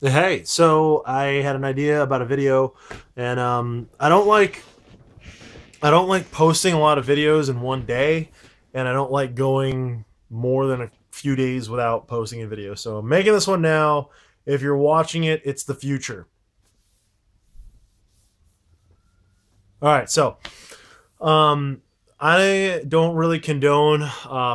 Hey, so I had an idea about a video, and I don't like posting a lot of videos in one day, and I don't like going more than a few days without posting a video. So I'm making this one now. If you're watching it, it's the future. All right, so um, I don't really condone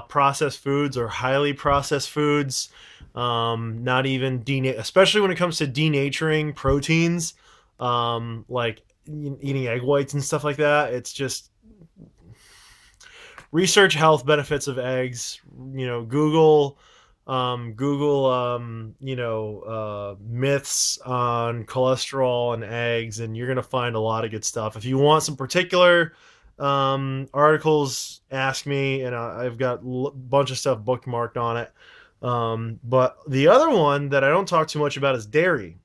processed foods or highly processed foods. Not even especially when it comes to denaturing proteins, like eating egg whites and stuff like that. It's just research health benefits of eggs. Google myths on cholesterol and eggs, and you're gonna find a lot of good stuff. If you want some particular articles, ask me, and I've got a bunch of stuff bookmarked on it. But the other one that I don't talk too much about is dairy,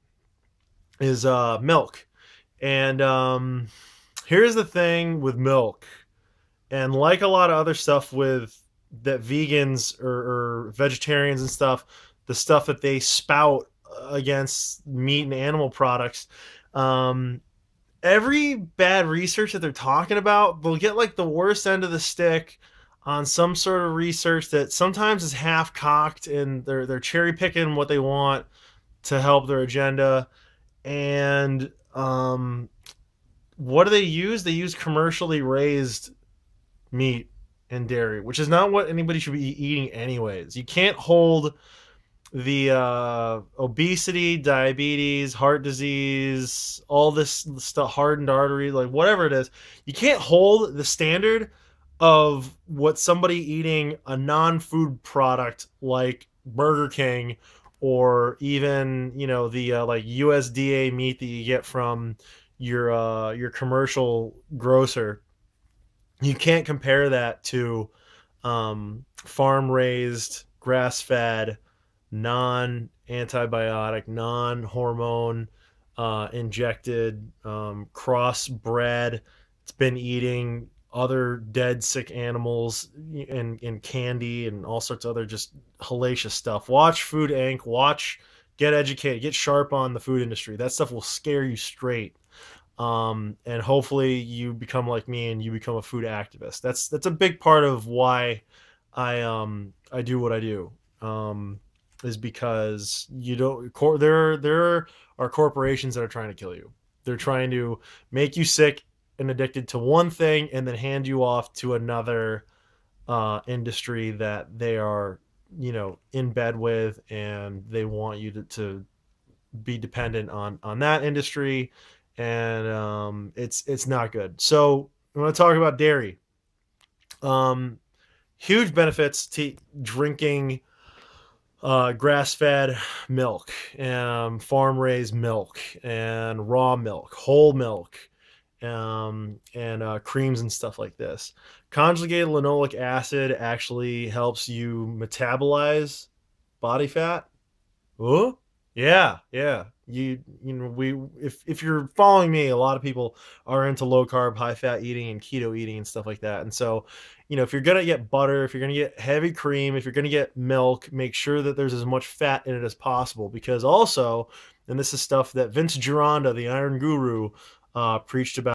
is milk. And here's the thing with milk, and like a lot of other stuff with that vegans or vegetarians and stuff, the stuff that they spout against meat and animal products, um, every bad research that they're talking about, they'll get like the worst end of the stick on some sort of research that sometimes is half cocked, and they're cherry picking what they want to help their agenda. And what do they use? They use commercially raised meat and dairy, which is not what anybody should be eating anyways. You can't hold the obesity, diabetes, heart disease, all this stuff, hardened artery, like whatever it is. You can't hold the standard of what somebody eating a non-food product like Burger King, or even the like USDA meat that you get from your commercial grocer. You can't compare that to farm raised, grass fed, non antibiotic, non hormone injected, crossbred. It's been eating other dead, sick animals and candy and all sorts of other just hellacious stuff. Watch Food Inc. Get educated, get sharp on the food industry. That stuff will scare you straight. And hopefully you become like me and you become a food activist. That's a big part of why I do what I do. Is because you don't there are corporations that are trying to kill you. They're trying to make you sick and addicted to one thing, and then hand you off to another industry that they are in bed with, and they want you to be dependent on that industry. And it's not good. So I want to talk about dairy. Um, Huge benefits to drinking grass-fed milk, farm-raised milk, and raw milk, whole milk, and creams and stuff like this. Conjugated linoleic acid actually helps you metabolize body fat. Oh, yeah, yeah. We if you're following me, a lot of people are into low carb, high fat eating and keto eating and stuff like that. And so, if you're gonna get butter, if you're gonna get heavy cream, if you're gonna get milk, make sure that there's as much fat in it as possible. Because also, and this is stuff that Vince Gironda, the Iron Guru, preached about